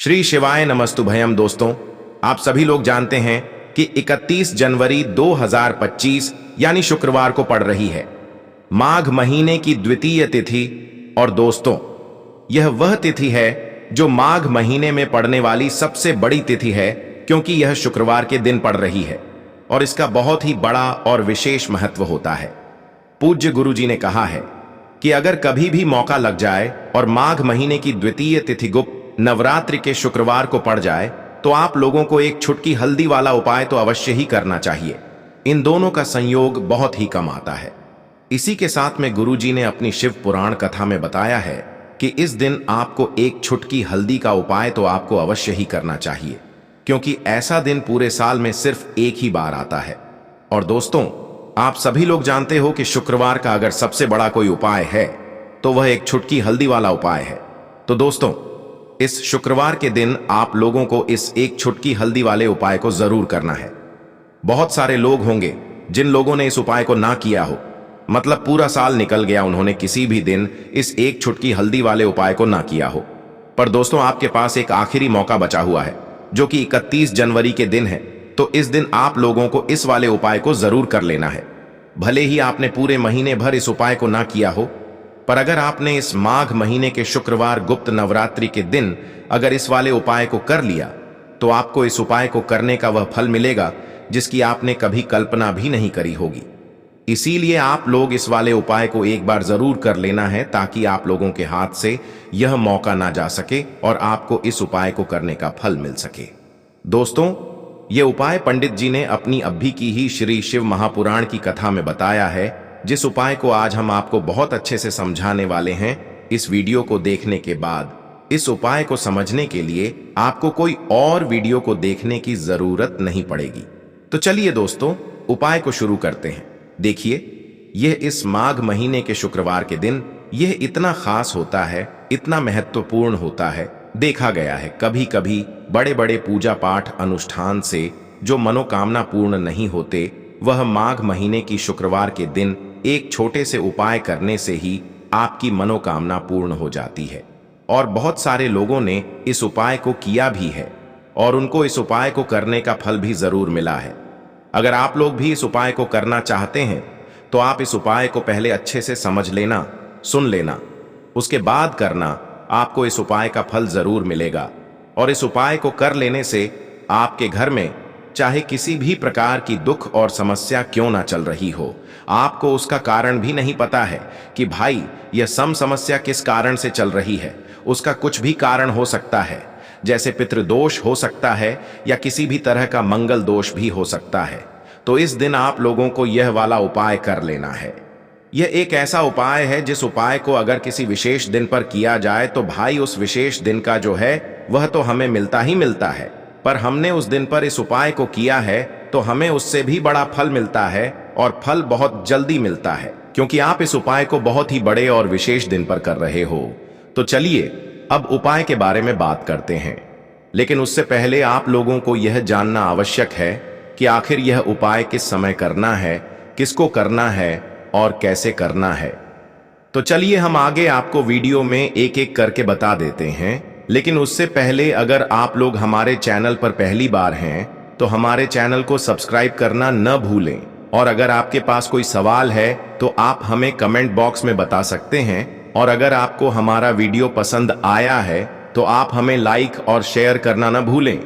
श्री शिवाय नमस्तुभयम। दोस्तों, आप सभी लोग जानते हैं कि 31 जनवरी 2025 यानी शुक्रवार को पड़ रही है माघ महीने की द्वितीय तिथि। और दोस्तों, यह वह तिथि है जो माघ महीने में पड़ने वाली सबसे बड़ी तिथि है, क्योंकि यह शुक्रवार के दिन पड़ रही है और इसका बहुत ही बड़ा और विशेष महत्व होता है। पूज्य गुरु जी ने कहा है कि अगर कभी भी मौका लग जाए और माघ महीने की द्वितीय तिथि गुप्त नवरात्रि के शुक्रवार को पड़ जाए तो आप लोगों को एक छुटकी हल्दी वाला उपाय तो अवश्य ही करना चाहिए। इन दोनों का संयोग बहुत ही कम आता है। इसी के साथ में गुरु जी ने अपनी शिव पुराण कथा में बताया है कि इस दिन आपको एक छुटकी हल्दी का उपाय तो आपको अवश्य ही करना चाहिए, क्योंकि ऐसा दिन पूरे साल में सिर्फ एक ही बार आता है। और दोस्तों, आप सभी लोग जानते हो कि शुक्रवार का अगर सबसे बड़ा कोई उपाय है तो वह एक छुटकी हल्दी वाला उपाय है। तो दोस्तों, इस शुक्रवार के दिन आप लोगों को इस एक छुटकी हल्दी वाले उपाय को जरूर करना है। बहुत सारे लोग होंगे जिन लोगों ने इस उपाय को ना किया हो, मतलब पूरा साल निकल गया, उन्होंने किसी भी दिन इस एक छुटकी हल्दी वाले उपाय को ना किया हो। पर दोस्तों, आपके पास एक आखिरी मौका बचा हुआ है जो कि 31 जनवरी के दिन है। तो इस दिन आप लोगों को इस वाले उपाय को जरूर कर लेना है। भले ही आपने पूरे महीने भर इस उपाय को ना किया हो, पर अगर आपने इस माघ महीने के शुक्रवार गुप्त नवरात्रि के दिन अगर इस वाले उपाय को कर लिया तो आपको इस उपाय को करने का वह फल मिलेगा जिसकी आपने कभी कल्पना भी नहीं करी होगी। इसीलिए आप लोग इस वाले उपाय को एक बार जरूर कर लेना है, ताकि आप लोगों के हाथ से यह मौका ना जा सके और आपको इस उपाय को करने का फल मिल सके। दोस्तों, यह उपाय पंडित जी ने अपनी अभी की ही श्री शिव महापुराण की कथा में बताया है, जिस उपाय को आज हम आपको बहुत अच्छे से समझाने वाले हैं। इस वीडियो को देखने के बाद इस उपाय को समझने के लिए आपको कोई और वीडियो को देखने की जरूरत नहीं पड़ेगी। तो चलिए दोस्तों, उपाय को शुरू करते हैं। देखिए, यह इस माघ महीने के शुक्रवार के दिन यह इतना खास होता है, इतना महत्वपूर्ण होता है। देखा गया है कभी कभी बड़े बड़े पूजा पाठ अनुष्ठान से जो मनोकामना पूर्ण नहीं होते, वह माघ महीने की शुक्रवार के दिन एक छोटे से उपाय करने से ही आपकी मनोकामना पूर्ण हो जाती है। और बहुत सारे लोगों ने इस उपाय को किया भी है और उनको इस उपाय को करने का फल भी जरूर मिला है। अगर आप लोग भी इस उपाय को करना चाहते हैं तो आप इस उपाय को पहले अच्छे से समझ लेना, सुन लेना, उसके बाद करना। आपको इस उपाय का फल जरूर मिलेगा। और इस उपाय को कर लेने से आपके घर में चाहे किसी भी प्रकार की दुख और समस्या क्यों ना चल रही हो, आपको उसका कारण भी नहीं पता है कि भाई यह समस्या किस कारण से चल रही है। उसका कुछ भी कारण हो सकता है, जैसे पितृदोष हो सकता है या किसी भी तरह का मंगल दोष भी हो सकता है। तो इस दिन आप लोगों को यह वाला उपाय कर लेना है। यह एक ऐसा उपाय है जिस उपाय को अगर किसी विशेष दिन पर किया जाए तो भाई उस विशेष दिन का जो है वह तो हमें मिलता ही मिलता है, पर हमने उस दिन पर इस उपाय को किया है तो हमें उससे भी बड़ा फल मिलता है, और फल बहुत जल्दी मिलता है, क्योंकि आप इस उपाय को बहुत ही बड़े और विशेष दिन पर कर रहे हो। तो चलिए अब उपाय के बारे में बात करते हैं, लेकिन उससे पहले आप लोगों को यह जानना आवश्यक है कि आखिर यह उपाय किस समय करना है, किसको करना है और कैसे करना है। तो चलिए हम आगे आपको वीडियो में एक एक करके बता देते हैं। लेकिन उससे पहले अगर आप लोग हमारे चैनल पर पहली बार हैं तो हमारे चैनल को सब्सक्राइब करना न भूलें। और अगर आपके पास कोई सवाल है तो आप हमें कमेंट बॉक्स में बता सकते हैं। और अगर आपको हमारा वीडियो पसंद आया है तो आप हमें लाइक और शेयर करना न भूलें।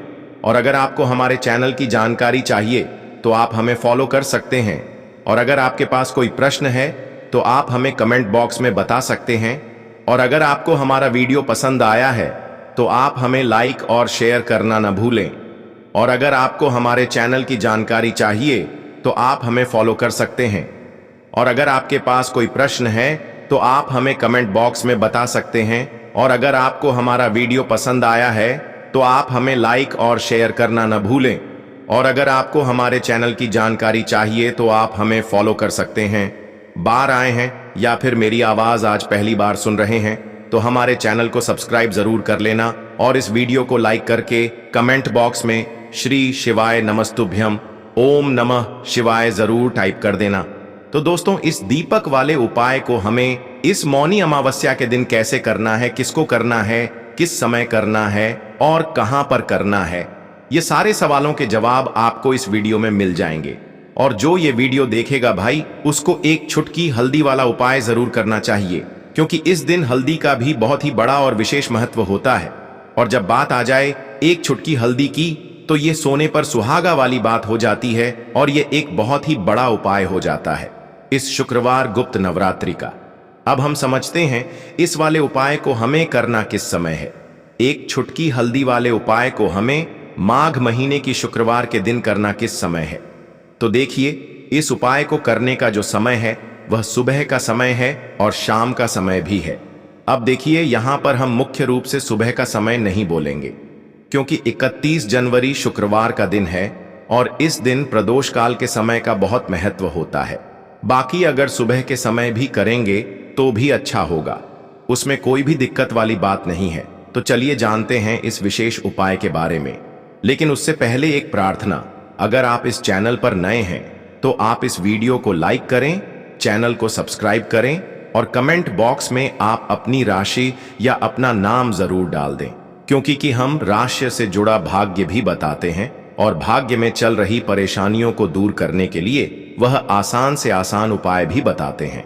और अगर आपको हमारे चैनल की जानकारी चाहिए तो आप हमें फॉलो कर सकते हैं। और अगर आपके पास कोई प्रश्न है तो आप हमें कमेंट बॉक्स में बता सकते हैं। और अगर आपको हमारा वीडियो पसंद आया है तो आप हमें लाइक और शेयर करना न भूलें। और अगर आपको हमारे चैनल की जानकारी चाहिए तो आप हमें फॉलो कर सकते हैं। और अगर आपके पास कोई प्रश्न है तो आप हमें कमेंट बॉक्स में बता सकते हैं। और अगर आपको हमारा वीडियो पसंद आया है तो आप हमें लाइक और शेयर करना न भूलें। और अगर आपको हमारे चैनल की जानकारी चाहिए तो आप हमें फॉलो कर सकते हैं। बार आए हैं या फिर मेरी आवाज आज पहली बार सुन रहे हैं तो हमारे चैनल को सब्सक्राइब जरूर कर लेना और इस वीडियो को लाइक करके कमेंट बॉक्स में श्री शिवाय नमस्तुभ्यम ओम नमः शिवाय जरूर टाइप कर देना। तो दोस्तों, इस दीपक वाले उपाय को हमें इस मौनी अमावस्या के दिन कैसे करना है, किसको करना है, किस समय करना है और कहां पर करना है, ये सारे सवालों के जवाब आपको इस वीडियो में मिल जाएंगे। और जो ये वीडियो देखेगा भाई, उसको एक छुटकी हल्दी वाला उपाय जरूर करना चाहिए, क्योंकि इस दिन हल्दी का भी बहुत ही बड़ा और विशेष महत्व होता है। और जब बात आ जाए एक छुटकी हल्दी की, तो ये सोने पर सुहागा वाली बात हो जाती है और ये एक बहुत ही बड़ा उपाय हो जाता है इस शुक्रवार गुप्त नवरात्रि का। अब हम समझते हैं इस वाले उपाय को हमें करना किस समय है। एक छुटकी हल्दी वाले उपाय को हमें माघ महीने की शुक्रवार के दिन करना किस समय है। तो देखिए, इस उपाय को करने का जो समय है वह सुबह का समय है और शाम का समय भी है। अब देखिए, यहां पर हम मुख्य रूप से सुबह का समय नहीं बोलेंगे, क्योंकि 31 जनवरी शुक्रवार का दिन है और इस दिन प्रदोष काल के समय का बहुत महत्व होता है। बाकी अगर सुबह के समय भी करेंगे तो भी अच्छा होगा, उसमें कोई भी दिक्कत वाली बात नहीं है। तो चलिए जानते हैं इस विशेष उपाय के बारे में। लेकिन उससे पहले एक प्रार्थना, अगर आप इस चैनल पर नए हैं तो आप इस वीडियो को लाइक करें, चैनल को सब्सक्राइब करें और कमेंट बॉक्स में आप अपनी राशि या अपना नाम जरूर डाल दें, क्योंकि हम राशि से जुड़ा भाग्य भी बताते हैं और भाग्य में चल रही परेशानियों को दूर करने के लिए वह आसान से आसान उपाय भी बताते हैं।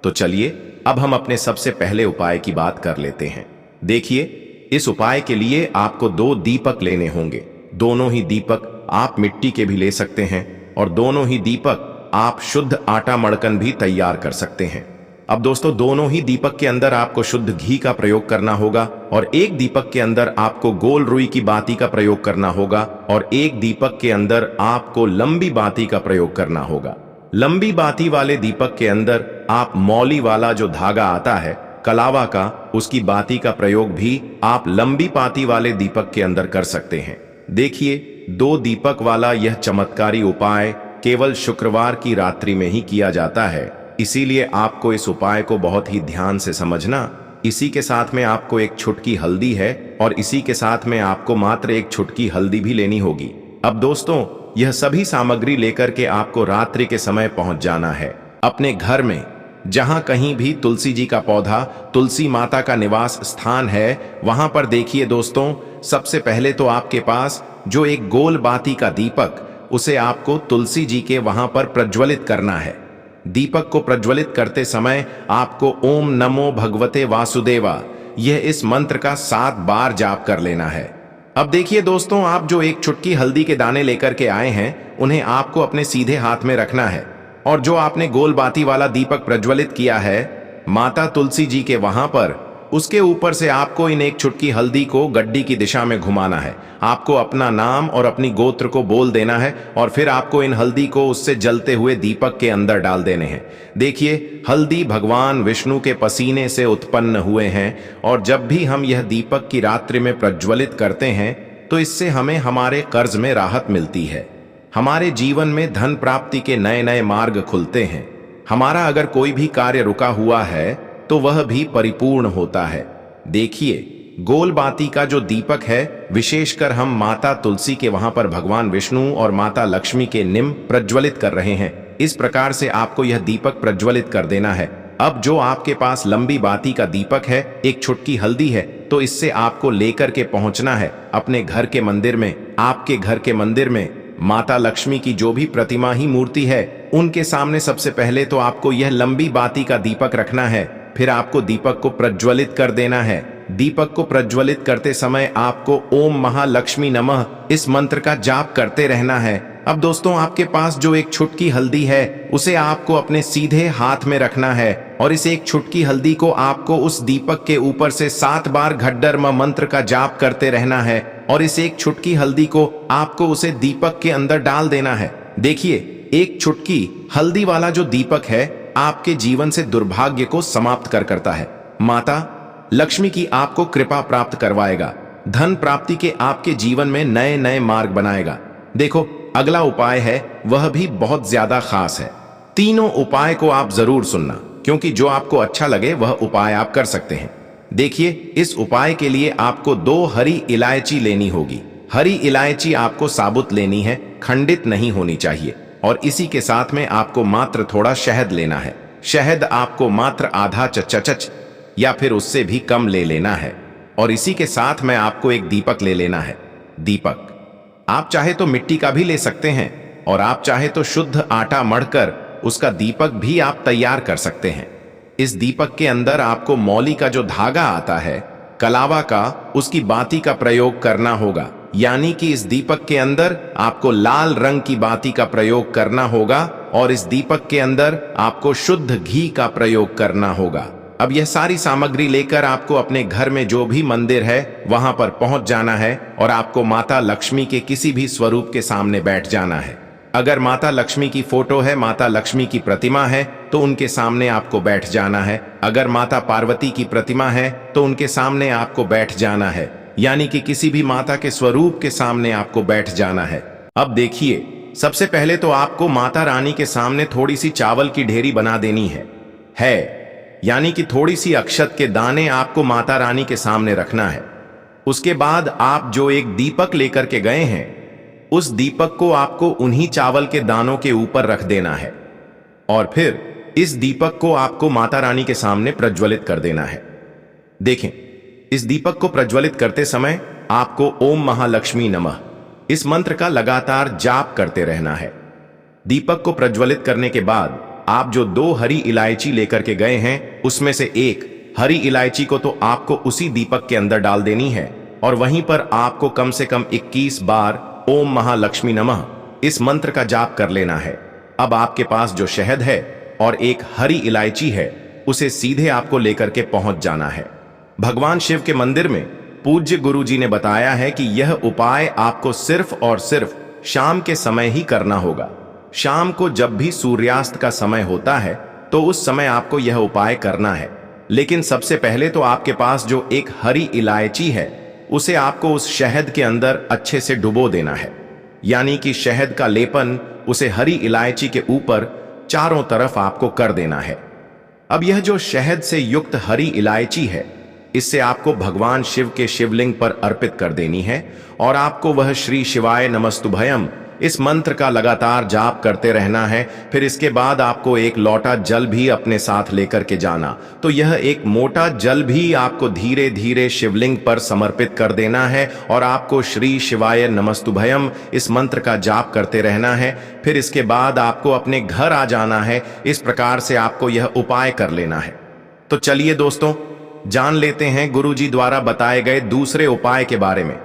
तो चलिए अब हम अपने सबसे पहले उपाय की बात कर लेते हैं। देखिए, इस उपाय के लिए आपको 2 दीपक लेने होंगे। दोनों ही दीपक आप मिट्टी के भी ले सकते हैं और दोनों ही दीपक आप शुद्ध आटा मड़कन भी तैयार कर सकते हैं। अब दोस्तों, दोनों ही दीपक के अंदर आपको शुद्ध घी का प्रयोग करना होगा और एक दीपक के अंदर आपको गोल रुई की बाती का प्रयोग करना होगा और एक दीपक के अंदर आपको लंबी बाती का प्रयोग करना होगा। लंबी बाती वाले दीपक के अंदर आप मौली वाला जो धागा आता है कलावा का, उसकी बाती का प्रयोग भी आप लंबी बाती वाले दीपक के अंदर कर सकते हैं। देखिए, 2 दीपक वाला यह चमत्कारी उपाय केवल शुक्रवार की रात्रि में ही किया जाता है, इसीलिए आपको इस उपाय को बहुत ही ध्यान से समझना। इसी के साथ में आपको एक छुटकी हल्दी है और इसी के साथ में आपको मात्र एक छुटकी हल्दी भी लेनी होगी। अब दोस्तों, यह सभी सामग्री लेकर के आपको रात्रि के समय पहुंच जाना है अपने घर में, जहां कहीं भी तुलसी जी का पौधा, तुलसी माता का निवास स्थान है, वहां पर देखिए दोस्तों, सबसे पहले तो आपके पास जो एक गोल बाती का दीपक, उसे आपको तुलसी जी के वहां पर प्रज्वलित करना है। दीपक को प्रज्वलित करते समय आपको ओम नमो भगवते वासुदेवा, यह इस मंत्र का 7 बार जाप कर लेना है। अब देखिए दोस्तों, आप जो एक चुटकी हल्दी के दाने लेकर के आए हैं, उन्हें आपको अपने सीधे हाथ में रखना है और जो आपने गोल बाती वाला दीपक प्रज्वलित किया है माता तुलसी जी के वहां पर, उसके ऊपर से आपको इन एक चुटकी हल्दी को गड्डी की दिशा में घुमाना है। आपको अपना नाम और अपनी गोत्र को बोल देना है और फिर आपको इन हल्दी को उससे जलते हुए दीपक के अंदर डाल देने हैं। देखिए, हल्दी भगवान विष्णु के पसीने से उत्पन्न हुए हैं और जब भी हम यह दीपक की रात्रि में प्रज्वलित करते हैं तो इससे हमें हमारे कर्ज में राहत मिलती है, हमारे जीवन में धन प्राप्ति के नए नए मार्ग खुलते हैं, हमारा अगर कोई भी कार्य रुका हुआ है तो वह भी परिपूर्ण होता है। देखिए, गोल बाती का जो दीपक है, विशेषकर हम माता तुलसी के वहां पर भगवान विष्णु और माता लक्ष्मी के निम प्रज्वलित कर रहे हैं। इस प्रकार से आपको यह दीपक प्रज्वलित कर देना है। अब जो आपके पास लंबी बाती का दीपक है, एक छुटकी हल्दी है, तो इससे आपको लेकर के पहुंचना है अपने घर के मंदिर में। आपके घर के मंदिर में माता लक्ष्मी की जो भी प्रतिमा ही मूर्ति है, उनके सामने सबसे पहले तो आपको यह लंबी बाती का दीपक रखना है। फिर आपको दीपक को प्रज्वलित कर देना है। दीपक को प्रज्वलित करते समय आपको ओम महालक्ष्मी नमः इस मंत्र का जाप करते रहना है। अब दोस्तों, आपके पास जो एक छुटकी हल्दी है, उसे आपको अपने सीधे हाथ में रखना है और इस एक छुटकी हल्दी को आपको उस दीपक के ऊपर से 7 बार घड्डर मंत्र का जाप करते रहना है और इस एक छुटकी हल्दी को आपको उसे दीपक के अंदर डाल देना है। देखिए, एक छुटकी हल्दी वाला जो दीपक है आपके जीवन से दुर्भाग्य को समाप्त करता है। माता लक्ष्मी की आपको कृपा प्राप्त करवाएगा, धन प्राप्ति के आपके जीवन में नए नए मार्ग बनाएगा। देखो, अगला उपाय है वह भी बहुत ज्यादा खास है। तीनों उपाय को आप जरूर सुनना, क्योंकि जो आपको अच्छा लगे वह उपाय आप कर सकते हैं। देखिए, इस उपाय के लिए आपको 2 हरी इलायची लेनी होगी। हरी इलायची आपको साबुत लेनी है, खंडित नहीं होनी चाहिए। और इसी के साथ में आपको मात्र थोड़ा शहद लेना है। शहद आपको मात्र आधा चच या फिर उससे भी कम ले लेना है। और इसी के साथ में आपको एक दीपक ले लेना है। दीपक आप चाहे तो मिट्टी का भी ले सकते हैं और आप चाहे तो शुद्ध आटा मढ़कर उसका दीपक भी आप तैयार कर सकते हैं। इस दीपक के अंदर आपको मौली का जो धागा आता है कलावा का, उसकी बाती का प्रयोग करना होगा। यानी कि इस दीपक के अंदर आपको लाल रंग की बाती का प्रयोग करना होगा और इस दीपक के अंदर आपको शुद्ध घी का प्रयोग करना होगा। अब यह सारी सामग्री लेकर आपको अपने घर में जो भी मंदिर है वहां पर पहुंच जाना है और आपको माता लक्ष्मी के किसी भी स्वरूप के सामने बैठ जाना है। अगर माता लक्ष्मी की फोटो है, माता लक्ष्मी की प्रतिमा है तो उनके सामने आपको बैठ जाना है। अगर माता पार्वती की प्रतिमा है तो उनके सामने आपको बैठ जाना है। यानी कि किसी भी माता के स्वरूप के सामने आपको बैठ जाना है। अब देखिए, सबसे पहले तो आपको माता रानी के सामने थोड़ी सी चावल की ढेरी बना देनी है। यानी कि थोड़ी सी अक्षत के दाने आपको माता रानी के सामने रखना है। उसके बाद आप जो एक दीपक लेकर के गए हैं उस दीपक को आपको उन्हीं चावल के दानों के ऊपर रख देना है और फिर इस दीपक को आपको माता रानी के सामने प्रज्वलित कर देना है। देखें, इस दीपक को प्रज्वलित करते समय आपको ओम महालक्ष्मी नमः इस मंत्र का लगातार जाप करते रहना है। दीपक को प्रज्वलित करने के बाद आप जो 2 हरी इलायची लेकर के गए हैं उसमें से एक हरी इलायची को तो आपको उसी दीपक के अंदर डाल देनी है और वहीं पर आपको कम से कम 21 बार ओम महालक्ष्मी नमः इस मंत्र का जाप कर लेना है। अब आपके पास जो शहद है और एक हरी इलायची है उसे सीधे आपको लेकर के पहुंच जाना है। भगवान शिव के मंदिर में पूज्य गुरु जी ने बताया है कि यह उपाय आपको सिर्फ और सिर्फ शाम के समय ही करना होगा। शाम को जब भी सूर्यास्त का समय होता है तो उस समय आपको यह उपाय करना है। लेकिन सबसे पहले तो आपके पास जो एक हरी इलायची है उसे आपको उस शहद के अंदर अच्छे से डुबो देना है। यानी कि शहद का लेपन उसे हरी इलायची के ऊपर चारों तरफ आपको कर देना है। अब यह जो शहद से युक्त हरी इलायची है इससे आपको भगवान शिव के शिवलिंग पर अर्पित कर देनी है और आपको वह श्री शिवाय नमस्तुभयम इस मंत्र का लगातार जाप करते रहना है। फिर इसके बाद आपको एक लोटा जल भी अपने साथ लेकर के जाना। तो यह एक मोटा जल भी आपको धीरे धीरे शिवलिंग पर समर्पित कर देना है और आपको श्री शिवाय नमस्तुभयम इस मंत्र का जाप करते रहना है। फिर इसके बाद आपको अपने घर आ जाना है। इस प्रकार से आपको यह उपाय कर लेना है। तो चलिए दोस्तों, जान लेते हैं गुरुजी द्वारा बताए गए दूसरे उपाय के बारे में।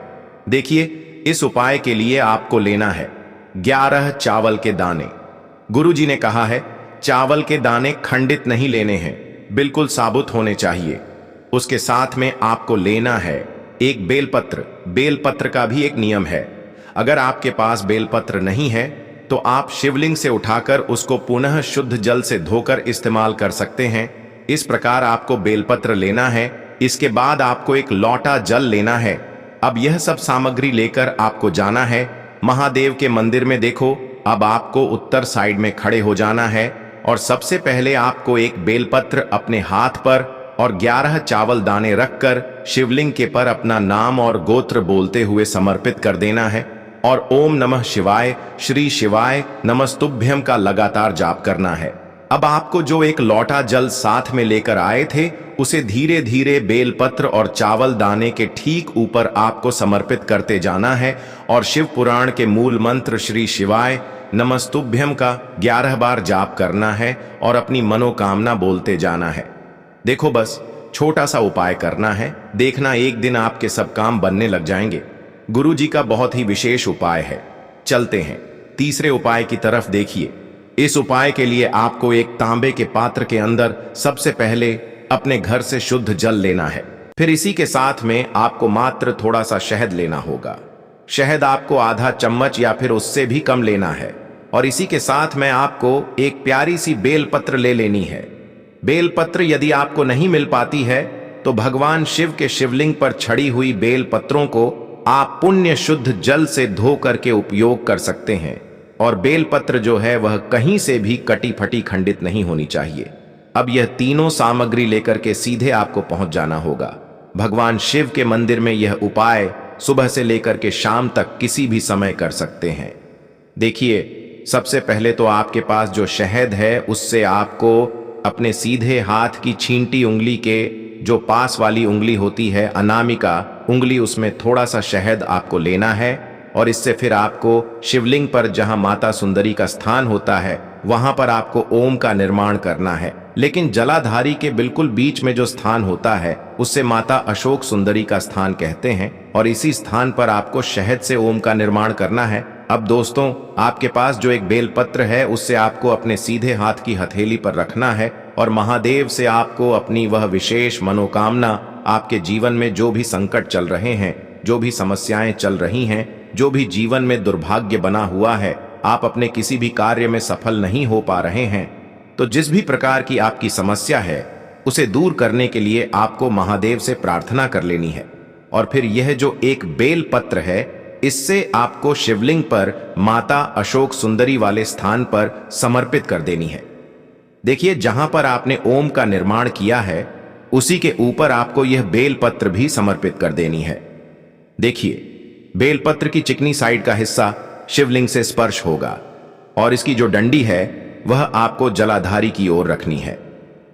देखिए, इस उपाय के लिए आपको लेना है 11 चावल के दाने। गुरुजी ने कहा है चावल के दाने खंडित नहीं लेने हैं, बिल्कुल साबुत होने चाहिए। उसके साथ में आपको लेना है एक बेलपत्र। बेलपत्र का भी एक नियम है, अगर आपके पास बेलपत्र नहीं है तो आप शिवलिंग से उठाकर उसको पुनः शुद्ध जल से धोकर इस्तेमाल कर सकते हैं। इस प्रकार आपको बेलपत्र लेना है। इसके बाद आपको एक लोटा जल लेना है। अब यह सब सामग्री लेकर आपको जाना है महादेव के मंदिर में। देखो, अब आपको उत्तर साइड में खड़े हो जाना है और सबसे पहले आपको एक बेलपत्र अपने हाथ पर और 11 चावल दाने रखकर शिवलिंग के पर अपना नाम और गोत्र बोलते हुए समर्पित कर देना है और ओम नमः शिवाय, श्री शिवाय नमस्तुभ्यम का लगातार जाप करना है। अब आपको जो एक लोटा जल साथ में लेकर आए थे उसे धीरे धीरे बेलपत्र और चावल दाने के ठीक ऊपर आपको समर्पित करते जाना है और शिव पुराण के मूल मंत्र श्री शिवाय नमस्तुभ्यम का 11 बार जाप करना है और अपनी मनोकामना बोलते जाना है। देखो, बस छोटा सा उपाय करना है, देखना एक दिन आपके सब काम बनने लग जाएंगे। गुरु जी का बहुत ही विशेष उपाय है। चलते हैं तीसरे उपाय की तरफ। देखिए, इस उपाय के लिए आपको एक तांबे के पात्र के अंदर सबसे पहले अपने घर से शुद्ध जल लेना है। फिर इसी के साथ में आपको मात्र थोड़ा सा शहद लेना होगा। शहद आपको आधा चम्मच या फिर उससे भी कम लेना है और इसी के साथ में आपको एक प्यारी सी बेलपत्र ले लेनी है। बेलपत्र यदि आपको नहीं मिल पाती है तो भगवान शिव के शिवलिंग पर छड़ी हुई बेलपत्रों को आप पुण्य शुद्ध जल से धो करके उपयोग कर सकते हैं और बेलपत्र जो है वह कहीं से भी कटी फटी खंडित नहीं होनी चाहिए। अब यह तीनों सामग्री लेकर के सीधे आपको पहुंच जाना होगा भगवान शिव के मंदिर में। यह उपाय सुबह से लेकर के शाम तक किसी भी समय कर सकते हैं। देखिए, सबसे पहले तो आपके पास जो शहद है उससे आपको अपने सीधे हाथ की छींटी उंगली के जो पास वाली उंगली होती है अनामिका उंगली, उसमें थोड़ा सा शहद आपको लेना है और इससे फिर आपको शिवलिंग पर जहां माता सुंदरी का स्थान होता है वहां पर आपको ओम का निर्माण करना है। लेकिन जलाधारी के बिल्कुल बीच में जो स्थान होता है उससे माता अशोक सुंदरी का स्थान कहते हैं और इसी स्थान पर आपको शहद से ओम का निर्माण करना है। अब दोस्तों, आपके पास जो एक बेलपत्र है उससे आपको अपने सीधे हाथ की हथेली पर रखना है और महादेव से आपको अपनी वह विशेष मनोकामना, आपके जीवन में जो भी संकट चल रहे हैं, जो भी समस्याएं चल रही हैं, जो भी जीवन में दुर्भाग्य बना हुआ है, आप अपने किसी भी कार्य में सफल नहीं हो पा रहे हैं, तो जिस भी प्रकार की आपकी समस्या है उसे दूर करने के लिए आपको महादेव से प्रार्थना कर लेनी है। और फिर यह जो एक बेल पत्र है इससे आपको शिवलिंग पर माता अशोक सुंदरी वाले स्थान पर समर्पित कर देनी है। देखिए, जहां पर आपने ओम का निर्माण किया है उसी के ऊपर आपको यह बेल पत्र भी समर्पित कर देनी है। देखिए, बेलपत्र की चिकनी साइड का हिस्सा शिवलिंग से स्पर्श होगा और इसकी जो डंडी है वह आपको जलाधारी की ओर रखनी है।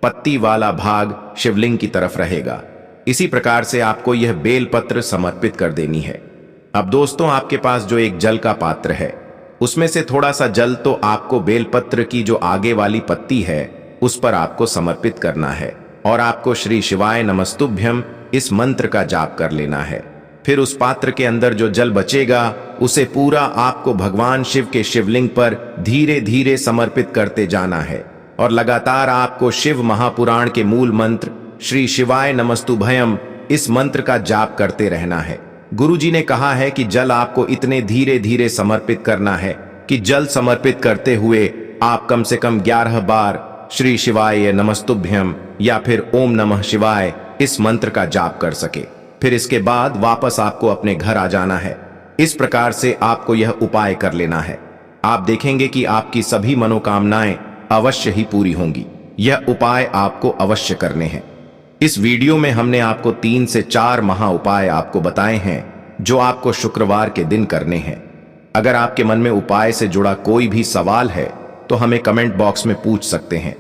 पत्ती वाला भाग शिवलिंग की तरफ रहेगा। इसी प्रकार से आपको यह बेलपत्र समर्पित कर देनी है। अब दोस्तों, आपके पास जो एक जल का पात्र है उसमें से थोड़ा सा जल तो आपको बेलपत्र की जो आगे वाली पत्ती है उस पर आपको समर्पित करना है और आपको श्री शिवाय नमस्तुभ्यम इस मंत्र का जाप कर लेना है। फिर उस पात्र के अंदर जो जल बचेगा उसे पूरा आपको भगवान शिव के शिवलिंग पर धीरे धीरे समर्पित करते जाना है और लगातार आपको शिव महापुराण के मूल मंत्र श्री शिवाय नमस्तुभयम इस मंत्र का जाप करते रहना है। गुरुजी ने कहा है कि जल आपको इतने धीरे धीरे समर्पित करना है कि जल समर्पित करते हुए आप कम से कम 11 बार श्री शिवाय नमस्तुभ्यम या फिर ओम नमः शिवाय इस मंत्र का जाप कर सके। फिर इसके बाद वापस आपको अपने घर आ जाना है। इस प्रकार से आपको यह उपाय कर लेना है। आप देखेंगे कि आपकी सभी मनोकामनाएं अवश्य ही पूरी होंगी। यह उपाय आपको अवश्य करने हैं। इस वीडियो में हमने आपको 3 से 4 महा उपाय आपको बताए हैं जो आपको शुक्रवार के दिन करने हैं। अगर आपके मन में उपाय से जुड़ा कोई भी सवाल है तो हमें कमेंट बॉक्स में पूछ सकते हैं।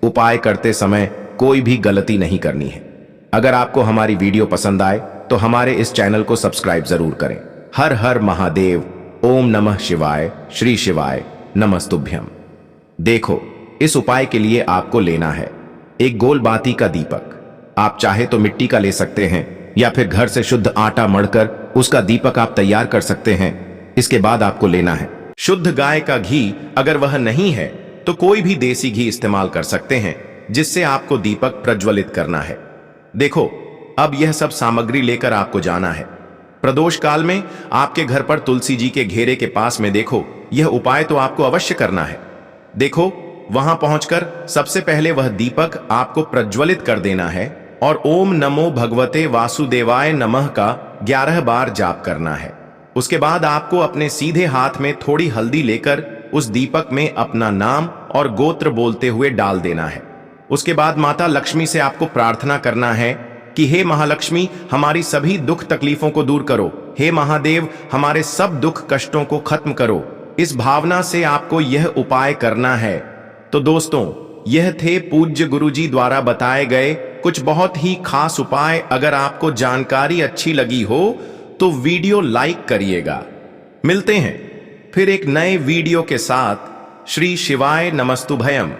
उपाय करते समय कोई भी गलती नहीं करनी है। अगर आपको हमारी वीडियो पसंद आए तो हमारे इस चैनल को सब्सक्राइब जरूर करें। हर हर महादेव, ओम नमः शिवाय, श्री शिवाय नमस्तुभ्यम। देखो, इस उपाय के लिए आपको लेना है एक गोल बाती का दीपक। आप चाहे तो मिट्टी का ले सकते हैं या फिर घर से शुद्ध आटा मढ़कर उसका दीपक आप तैयार कर सकते हैं। इसके बाद आपको लेना है शुद्ध गाय का घी। अगर वह नहीं है तो कोई भी देसी घी इस्तेमाल कर सकते हैं जिससे आपको दीपक प्रज्वलित करना है। देखो, अब यह सब सामग्री लेकर आपको जाना है। प्रदोष काल में आपके घर पर तुलसी जी के घेरे के पास में देखो, यह उपाय तो आपको अवश्य करना है। देखो, वहां पहुंचकर सबसे पहले वह दीपक आपको प्रज्वलित कर देना है और ओम नमो भगवते वासुदेवाय नमः का 11 बार जाप करना है। उसके बाद आपको अपने सीधे हाथ में थोड़ी हल्दी लेकर उस दीपक में अपना नाम और गोत्र बोलते हुए डाल देना है। उसके बाद माता लक्ष्मी से आपको प्रार्थना करना है कि हे महालक्ष्मी, हमारी सभी दुख तकलीफों को दूर करो। हे महादेव, हमारे सब दुख कष्टों को खत्म करो। इस भावना से आपको यह उपाय करना है। तो दोस्तों, यह थे पूज्य गुरुजी द्वारा बताए गए कुछ बहुत ही खास उपाय। अगर आपको जानकारी अच्छी लगी हो तो वीडियो लाइक करिएगा। मिलते हैं फिर एक नए वीडियो के साथ। श्री शिवाय नमस्तुभयम।